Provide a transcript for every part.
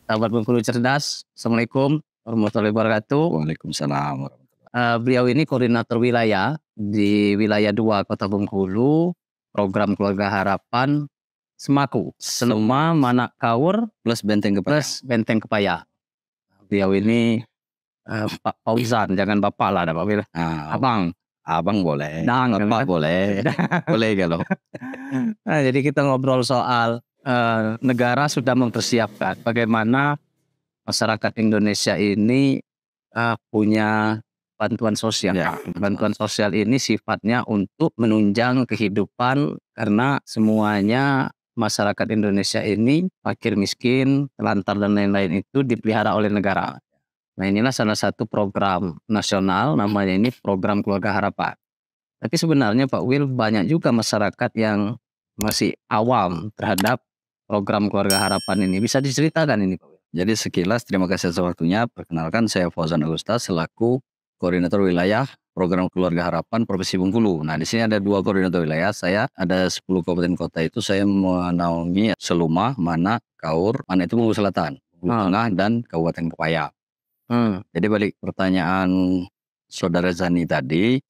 Sahabat Bengkulu Cerdas, Assalamualaikum warahmatullahi wabarakatuh. Waalaikumsalam warahmatullahi. Beliau ini koordinator wilayah di wilayah 2 Kota Bengkulu, program Keluarga Harapan Semaku, Selema Manak Kaur Plus Benteng Kepaya. plus Benteng Kepaya. Beliau ini Pak Fauzan, jangan Bapak lah, Pak Wil. Abang. Abang boleh, Dang, Bapak kan? boleh, boleh kalau. Nah, jadi kita ngobrol soal negara sudah mempersiapkan bagaimana masyarakat Indonesia ini punya bantuan sosial. Ya. Bantuan sosial ini sifatnya untuk menunjang kehidupan karena semuanya masyarakat Indonesia ini fakir miskin, telantar dan lain-lain itu dipelihara oleh negara. Nah, inilah salah satu program nasional, namanya ini program Keluarga Harapan. Tapi sebenarnya Pak Wil, banyak juga masyarakat yang masih awam terhadap program Keluarga Harapan ini. Bisa diceritakan ini Pak Wil? Jadi sekilas terima kasih atas waktunya. Perkenalkan saya Fauzan Agusta selaku koordinator wilayah program Keluarga Harapan Provinsi Bengkulu. Nah, di sini ada 2 koordinator wilayah. Saya ada 10 kabupaten kota itu saya menaungi Seluma, Manak, Kaur, Manak itu Bengkulu Selatan, Bengkulu Tengah dan Kabupaten Kepaya. Jadi balik pertanyaan Saudara Zani tadi,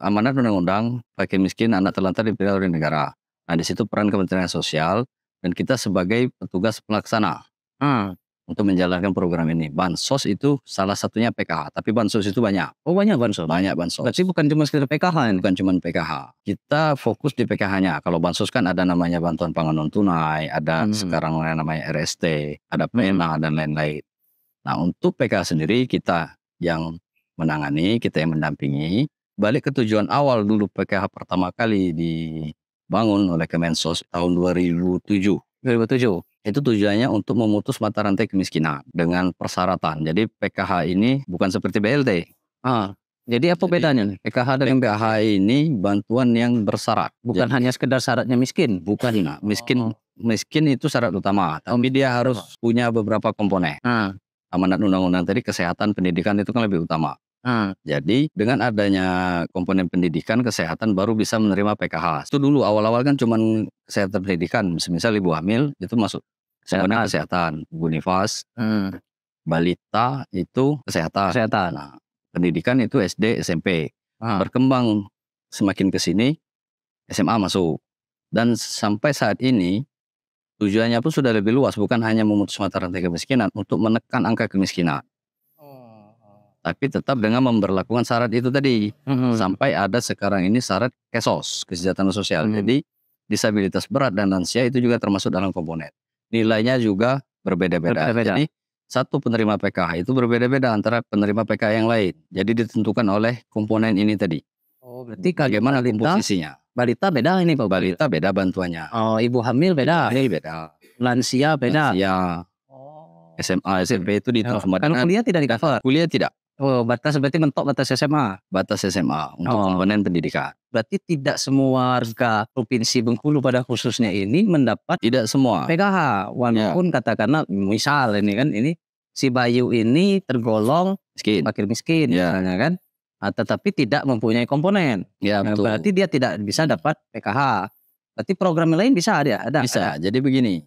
amanat undang-undang fakir miskin anak terlantar dipelihara oleh negara. Nah, di situ peran Kementerian Sosial dan kita sebagai petugas pelaksana untuk menjalankan program ini. Bansos itu salah satunya PKH, tapi bansos itu banyak. Oh, banyak bansos? Banyak bansos. Berarti bukan cuma sekedar PKH ini? Bukan cuma PKH. Kita fokus di PKH-nya. Kalau bansos kan ada namanya bantuan pangan non tunai, ada sekarang namanya RST, ada PNA dan lain-lain. Nah, untuk PKH sendiri kita yang menangani, kita yang mendampingi. Balik ke tujuan awal dulu PKH pertama kali dibangun oleh Kemensos tahun 2007. 2007? Itu tujuannya untuk memutus mata rantai kemiskinan dengan persyaratan. Jadi PKH ini bukan seperti BLT. Jadi apa bedanya nih PKH dengan PKH ini bantuan yang bersyarat. bukan hanya sekedar syaratnya miskin? Bukan, miskin itu syarat utama. Tapi dia harus punya beberapa komponen. Amanat undang-undang tadi kesehatan, pendidikan itu kan lebih utama. Jadi dengan adanya komponen pendidikan, kesehatan baru bisa menerima PKH. Itu dulu awal-awal kan cuman kesehatan pendidikan. Misal ibu hamil itu masuk komponen kesehatan. Ibu nifas, balita itu kesehatan. Nah, pendidikan itu SD, SMP. Berkembang semakin ke sini SMA masuk. Dan sampai saat ini tujuannya pun sudah lebih luas, bukan hanya memutus mata rantai kemiskinan, untuk menekan angka kemiskinan. Tapi tetap dengan memberlakukan syarat itu tadi. Sampai ada sekarang ini syarat KESOS, kesejahteraan sosial. Jadi disabilitas berat dan lansia itu juga termasuk dalam komponen. Nilainya juga berbeda-beda. Jadi satu penerima PKH itu berbeda-beda antara penerima PKH yang lain. Jadi ditentukan oleh komponen ini tadi. Oh, berarti bagaimana komposisinya? Balita beda ini Pak? Balita beda bantuannya. Oh, ibu hamil beda? Ini beda. Lansia beda? Lansia. SMA, SMP itu dihitung semua. Kalau kuliah tidak di-cover? Kuliah tidak. Oh, berarti mentok batas SMA? Batas SMA untuk komponen pendidikan. Berarti tidak semua warga Provinsi Bengkulu pada khususnya ini mendapat Tidak semua PKH. Walaupun katakanlah misal ini kan, ini si Bayu ini tergolong fakir miskin misalnya kan, tetapi tidak mempunyai komponen. Betul. Berarti dia tidak bisa dapat PKH. Berarti program lain bisa ada? Bisa. Jadi begini,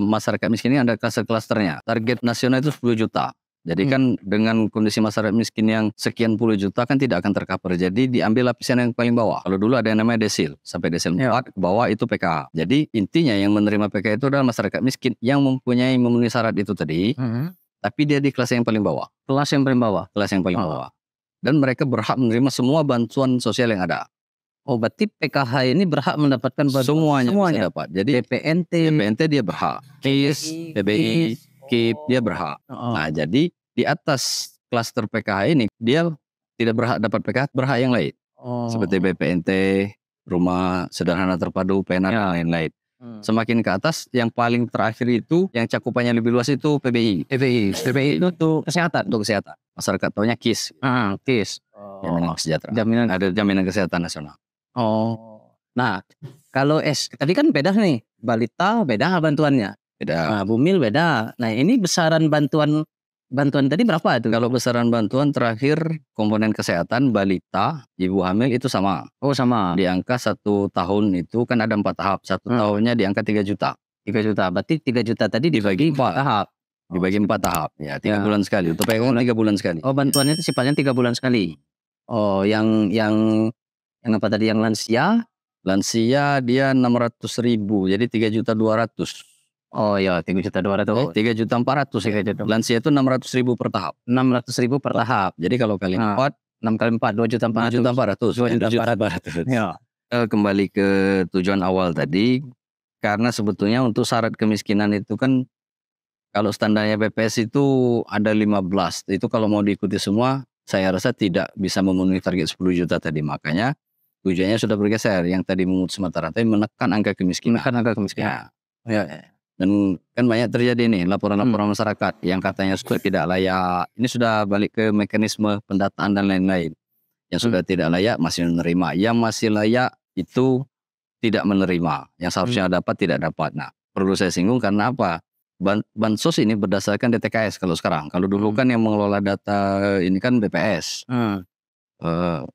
masyarakat miskin ini ada klaster-klasternya. Target nasional itu 10 juta. Jadi kan dengan kondisi masyarakat miskin yang sekian puluh juta kan tidak akan tercover. Jadi diambil lapisan yang paling bawah. Kalau dulu ada yang namanya desil, sampai desil 4 ke bawah itu PKH. Jadi intinya yang menerima PKH itu adalah masyarakat miskin yang memenuhi syarat itu tadi. Tapi dia di kelas yang paling bawah. Kelas yang paling bawah? Kelas yang paling bawah. Dan mereka berhak menerima semua bantuan sosial yang ada. Oh, berarti PKH ini berhak mendapatkan semuanya. Bisa dapat. Jadi BPNT dia berhak. KIS, PBI, KIP dia berhak. Nah, jadi di atas klaster PKH ini dia tidak berhak dapat PKH, berhak yang lain. Seperti BPNT, Rumah Sederhana Terpadu, PNA dan lain-lain. Semakin ke atas, yang paling terakhir itu yang cakupannya lebih luas itu PBI. PBI itu untuk kesehatan. Untuk kesehatan. Masyarakat taunya KIS. KIS. Jaminan kesejahteraan. Ada jaminan kesehatan nasional. Nah, kalau tadi kan beda nih, balita beda bantuannya. Beda. Bumil beda. Nah, ini besaran bantuan tadi berapa itu? Kalau besaran bantuan terakhir komponen kesehatan balita, ibu hamil itu sama. Oh, sama. Di angka 1 tahun itu kan ada 4 tahap. 1 tahunnya di angka 3 juta. 3 juta. Berarti 3 juta tadi dibagi 4 tahap. dibagi 4 tahap ya, 3 Ya. bulan sekali. Untuk PKK 3 bulan sekali. Oh, bantuannya itu sifatnya 3 bulan sekali. Oh, yang apa tadi, yang lansia? Lansia dia 600.000, jadi 3.200.000. Oh ya, 3.200.000. 3.400.000 ya. Lansia itu 600.000 per tahap. 600.000 per tahap. Jadi kalau kali 4, 6 kali 4, 2.400.000. 2.400.000. Ya. Kembali ke tujuan awal tadi, karena sebetulnya untuk syarat kemiskinan itu kan, kalau standarnya BPS itu ada 15, itu kalau mau diikuti semua, saya rasa tidak bisa memenuhi target 10 juta tadi. Makanya tujuannya sudah bergeser, yang tadi memutus mata rantai, menekan angka kemiskinan. Menekan angka kemiskinan. Ya. Dan kan banyak terjadi nih laporan-laporan masyarakat yang katanya sudah tidak layak. Ini sudah balik ke mekanisme pendataan dan lain-lain. Yang sudah tidak layak masih menerima, yang masih layak itu tidak menerima, yang seharusnya dapat tidak dapat. Nah, perlu saya singgung karena apa? Bansos ini berdasarkan DTKS kalau sekarang. Kalau dulu kan yang mengelola data ini kan BPS.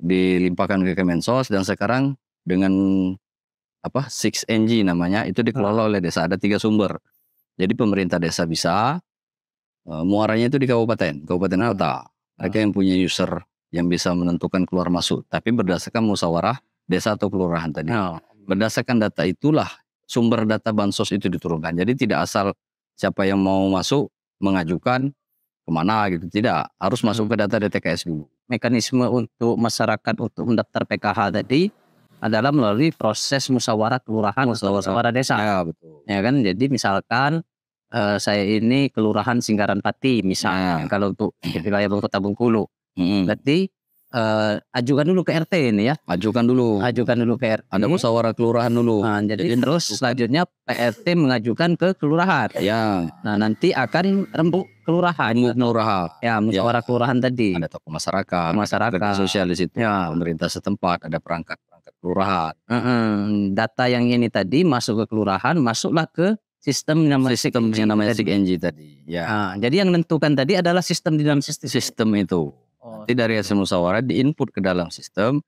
Dilimpahkan ke Kemensos, dan sekarang dengan 6NG namanya, itu dikelola oleh desa. Ada 3 sumber. Jadi pemerintah desa bisa, muaranya itu di kabupaten kota. Mereka yang punya user yang bisa menentukan keluar masuk, tapi berdasarkan musyawarah desa atau kelurahan tadi. Berdasarkan data itulah sumber data bansos itu diturunkan. Jadi tidak asal siapa yang mau masuk mengajukan kemana gitu, tidak. Harus masuk ke data DTKS dulu. Mekanisme untuk masyarakat untuk mendaftar PKH tadi adalah melalui proses musyawarah kelurahan, musyawarah desa. Ya, betul. Ya kan, jadi misalkan saya ini kelurahan Singgaran Pati misalnya, kalau untuk wilayah Kota Bengkulu, berarti ajukan dulu ke RT ini ya. Ajukan dulu ke RT. Ada musyawarah kelurahan dulu. Nah, jadi terus selanjutnya PRT mengajukan ke kelurahan. Ya. Nah, nanti akan rembuk kelurahan. Ya, musyawarah kelurahan tadi. Ada tokoh masyarakat, sosial di situ, pemerintah setempat, ada perangkat kelurahan. Data yang ini tadi masuk ke kelurahan, masuklah ke sistem yang namanya 6NG tadi. Ya. Nah, jadi yang menentukan tadi adalah sistem di dalam sistem itu. Nanti dari hasil musyawarah diinput ke dalam sistem,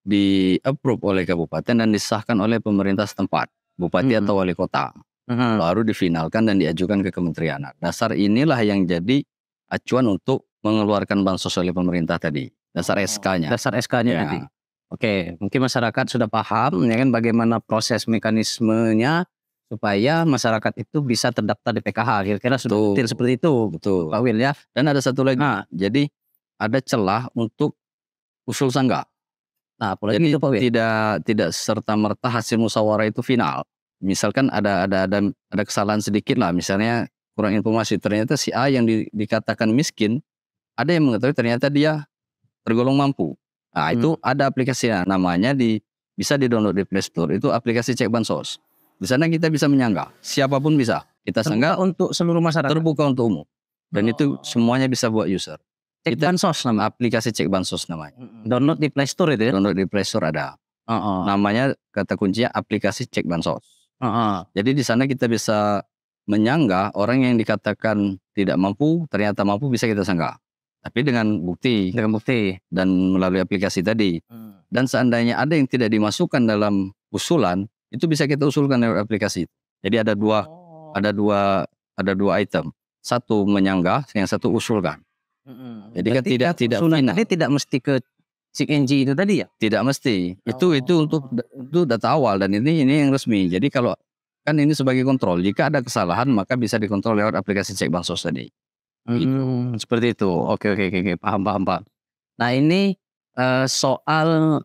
di-approve oleh kabupaten dan disahkan oleh pemerintah setempat, bupati atau wali kota. Baru difinalkan dan diajukan ke kementerian. Dasar inilah yang jadi acuan untuk mengeluarkan bansos oleh pemerintah tadi. Dasar SK-nya. Dasar SK-nya tadi. Oke, mungkin masyarakat sudah paham ya kan bagaimana proses mekanismenya supaya masyarakat itu bisa terdaftar di PKH. Kira-kira sudah detail seperti itu. Betul. Pak Wil ya. Dan ada satu lagi. Jadi ada celah untuk usul sanggah. Nah, jadi itu, Pak Wil, tidak serta merta hasil musyawarah itu final. Misalkan ada kesalahan sedikit lah, misalnya kurang informasi, ternyata si A yang dikatakan miskin, ada yang mengetahui ternyata dia tergolong mampu. Nah, itu ada aplikasinya, namanya bisa di-download di Play Store, itu aplikasi cek bansos. Di sana kita bisa menyanggah, siapapun bisa. Kita sanggah untuk seluruh masyarakat. Terbuka untuk umum. Dan itu semuanya bisa buat user. Cek bansos namanya. Aplikasi cek bansos namanya. Download di Play Store itu ya? Download di Play Store ada. Namanya, kata kuncinya aplikasi cek bansos. Jadi di sana kita bisa menyanggah orang yang dikatakan tidak mampu, ternyata mampu, bisa kita sanggah. Tapi dengan bukti. Dan melalui aplikasi tadi. Dan seandainya ada yang tidak dimasukkan dalam usulan, itu bisa kita usulkan lewat aplikasi. Jadi ada dua item. Satu menyanggah, yang satu usulkan. Jadi kan tidak final. Tadi tidak mesti ke 6NG itu tadi ya? Tidak mesti. Itu untuk data awal, dan ini yang resmi. Jadi kalau kan ini sebagai kontrol, jika ada kesalahan maka bisa dikontrol lewat aplikasi cek bansos tadi. Seperti itu. Oke, paham. Nah, ini soal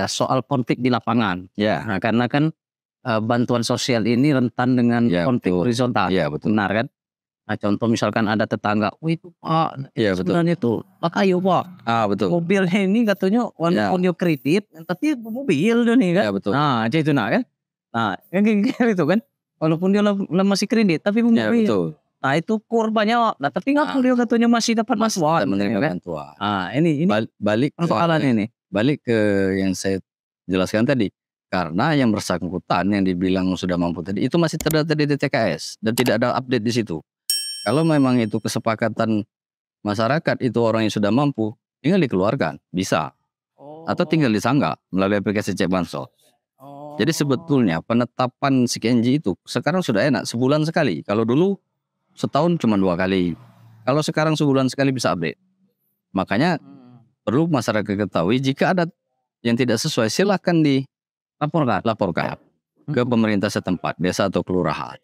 soal konflik di lapangan. Ya. Nah, karena kan bantuan sosial ini rentan dengan konflik horizontal. Ya, betul. Benar kan? Nah, contoh misalkan ada tetangga, itu Pak, sebenarnya itu ayo Pak. Betul. Mobilnya ini katanya punya kredit, tapi mobil dia nih kan. Ya, betul. Nah, itu kan. Nah, kayak gitu kan. Walaupun dia masih kredit, tapi mobil. Ya, betul. Nah, itu korbannya. Nah, tapi nggak dia katanya masih dapat bantuan. Menerima bantuan. Nah, ini balik persoalan ini. Balik ke yang saya jelaskan tadi. Karena yang bersangkutan yang dibilang sudah mampu tadi itu masih terdata di DTKS dan tidak ada update di situ. Kalau memang itu kesepakatan masyarakat, itu orang yang sudah mampu, tinggal dikeluarkan, bisa. Atau tinggal disanggah melalui aplikasi cek bansos. Jadi sebetulnya penetapan 6NG itu sekarang sudah enak, sebulan sekali. Kalau dulu setahun cuma 2 kali. Kalau sekarang sebulan sekali bisa update. Makanya perlu masyarakat ketahui jika ada yang tidak sesuai silahkan laporkan ke pemerintah setempat, desa atau kelurahan.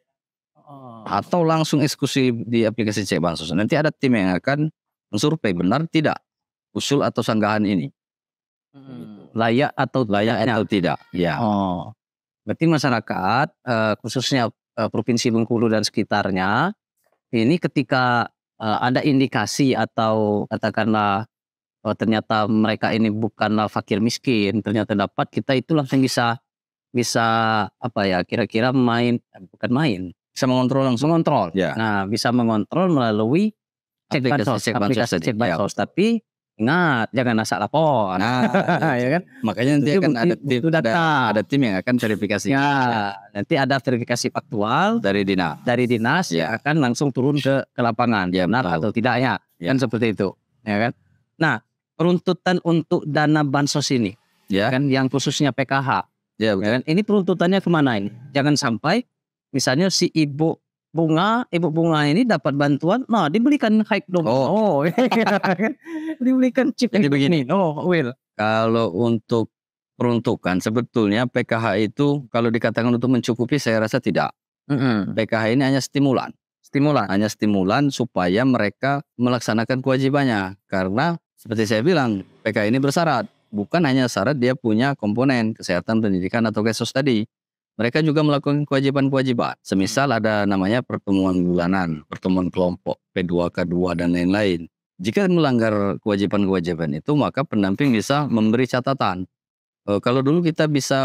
Atau langsung eksekusi di aplikasi Cek Bansos. Nanti ada tim yang akan mensurvei benar tidak usul atau sanggahan ini. Layak atau tidak. Ya. Berarti masyarakat khususnya Provinsi Bengkulu dan sekitarnya ini ketika ada indikasi atau katakanlah ternyata mereka ini bukanlah fakir miskin, ternyata dapat, kita itu langsung bisa apa ya, kira-kira bukan main, Bisa mengontrol langsung. mengontrol. Ya. Nah, bisa mengontrol melalui aplikasi Cek Bansos. Tapi ingat, jangan asal lapor. Nah, ya kan? Makanya nanti akan ada tim yang akan verifikasi. Ya, nanti ada verifikasi faktual Dari dinas. yang akan langsung turun ke lapangan, benar atau tidaknya, kan seperti itu, ya kan? Nah, peruntutan untuk dana bansos ini, kan yang khususnya PKH, ya kan? Ini peruntutannya kemana ini? Jangan sampai misalnya si ibu bunga ini dapat bantuan, nah dibelikan hike dong. Dibelikan chip. Jadi begini, Will. kalau untuk peruntukan sebetulnya PKH itu kalau dikatakan untuk mencukupi saya rasa tidak. PKH ini hanya stimulan. Hanya stimulan supaya mereka melaksanakan kewajibannya. Karena seperti saya bilang, PKH ini bersyarat. Bukan hanya syarat dia punya komponen kesehatan, pendidikan atau kesos tadi. Mereka juga melakukan kewajiban-kewajiban. Semisal ada namanya pertemuan bulanan, pertemuan kelompok, P2, K2 dan lain-lain. Jika melanggar kewajiban-kewajiban itu, maka pendamping bisa memberi catatan. Kalau dulu kita bisa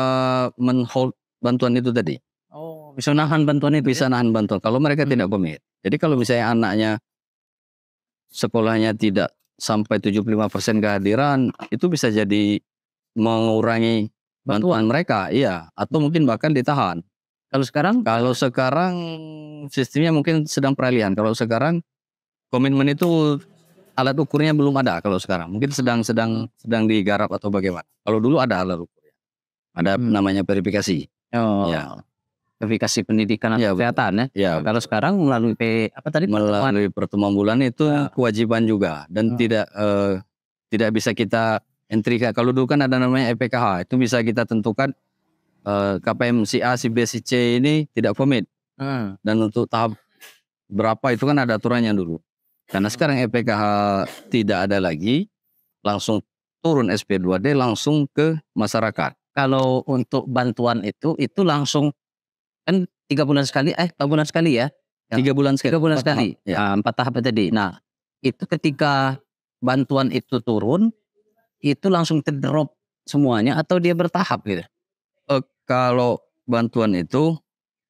men-hold bantuan itu tadi. Bisa nahan bantuan itu. Bisa nahan bantuan kalau mereka tidak komit. Jadi kalau misalnya anaknya sekolahnya tidak sampai 75% kehadiran, itu bisa jadi mengurangi bantuan mereka, atau mungkin bahkan ditahan. Kalau sekarang sistemnya mungkin sedang peralihan. Kalau sekarang komitmen itu alat ukurnya belum ada. Kalau sekarang mungkin sedang digarap atau bagaimana. Kalau dulu ada alat ukurnya, ada namanya verifikasi. Verifikasi pendidikan atau kesehatan ya. Kalau sekarang melalui melalui pertemuan bulan itu kewajiban juga dan tidak bisa kita entry. Kalau dulu kan ada namanya EPKH, itu bisa kita tentukan KPM si A, si B, si C ini tidak komit. Dan untuk tahap berapa itu kan ada aturannya dulu. Karena sekarang EPKH tidak ada lagi, langsung turun SP2D langsung ke masyarakat. Kalau untuk bantuan itu langsung kan 3 bulan sekali, 4 bulan sekali ya? 3 bulan sekali. 3 bulan sekali. 4 tahap tadi. Nah, itu ketika bantuan itu turun, itu langsung terdrop semuanya atau dia bertahap gitu? Kalau bantuan itu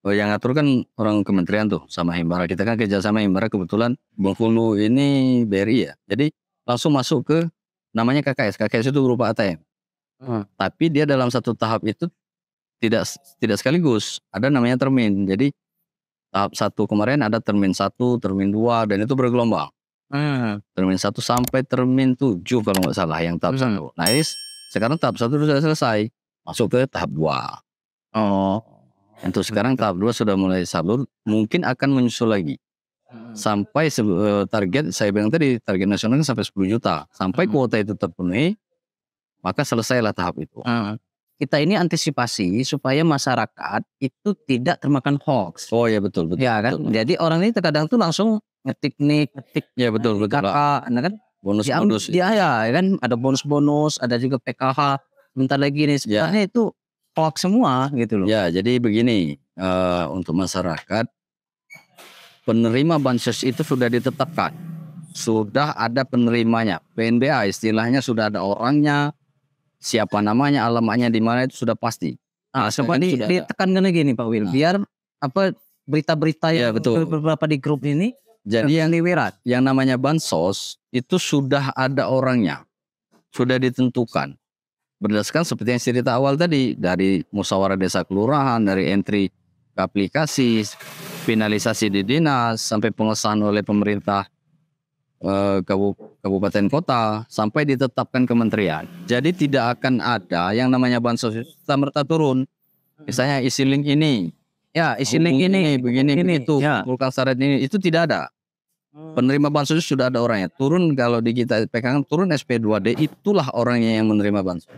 yang ngatur kan orang kementerian tuh sama Himbara. Kita kan kerjasama Himbara, kebetulan Bengkulu ini BRI ya. Jadi langsung masuk ke namanya KKS. KKS itu berupa ATM. Tapi dia dalam satu tahap itu tidak sekaligus, ada namanya termin. Jadi tahap 1 kemarin ada termin 1, termin 2 dan itu bergelombang. Termin 1 sampai termin 7 kalau nggak salah yang tahap 1. Nah, ini sekarang tahap 1 sudah selesai, masuk ke tahap 2. Untuk sekarang tahap 2 sudah mulai salur, mungkin akan menyusul lagi. Sampai target, saya bilang tadi target nasional sampai 10 juta. Sampai kuota itu terpenuhi, maka selesailah tahap itu. Kita ini antisipasi supaya masyarakat itu tidak termakan hoax. Oh ya betul. Ya kan. Betul. Jadi orang ini terkadang tuh langsung ngetik. Ya betul. Kakak, nah kan. Bonus-bonus. Ya kan. Ada bonus-bonus, ada juga PKH. Bentar lagi nih. Sebenarnya itu hoax semua gitu loh. Ya jadi begini, untuk masyarakat, penerima bansos itu sudah ditetapkan. Sudah ada penerimanya. PNBA istilahnya sudah ada orangnya. Siapa namanya, alamatnya di mana itu sudah pasti. Nah, seperti ditekankan lagi nih Pak Wil, biar berita-berita yang beberapa di grup ini. Jadi yang namanya bansos itu sudah ada orangnya, sudah ditentukan. Berdasarkan seperti yang cerita awal tadi, dari musyawarah desa kelurahan, dari entry ke aplikasi, finalisasi di dinas, sampai pengesahan oleh pemerintah kabupaten kota sampai ditetapkan kementerian. Jadi tidak akan ada yang namanya bansos itu serta-merta turun. Misalnya isi link ini Ya, isi link ini, begini itu, ya. kumpulkan syarat ini, itu tidak ada. Penerima bansos sudah ada orangnya. Turun kalau di kita pegangan turun SP2D, itulah orangnya yang menerima bansos.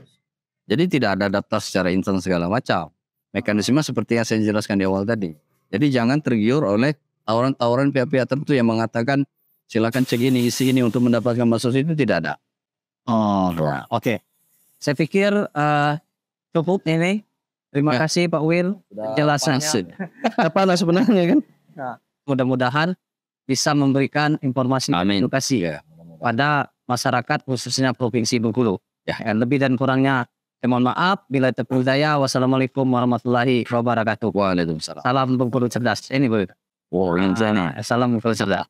Jadi tidak ada daftar secara instan segala macam. Mekanisme seperti yang saya jelaskan di awal tadi. Jadi jangan tergiur oleh tawaran-tawaran pihak-pihak tertentu yang mengatakan silakan cek ini, isi ini untuk mendapatkan bansos, itu tidak ada. Oke. Saya pikir cukup ini. Terima kasih Pak Will penjelasannya. Apa sebenarnya kan? Mudah-mudahan bisa memberikan informasi dan edukasi pada masyarakat khususnya Provinsi Bengkulu. Ya, lebih dan kurangnya saya mohon maaf. Bila taufiq hidayah. Wassalamualaikum warahmatullahi wabarakatuh. Waalaikumsalam. Salam Bengkulu cerdas. Ini Bu. Salam Bengkulu cerdas.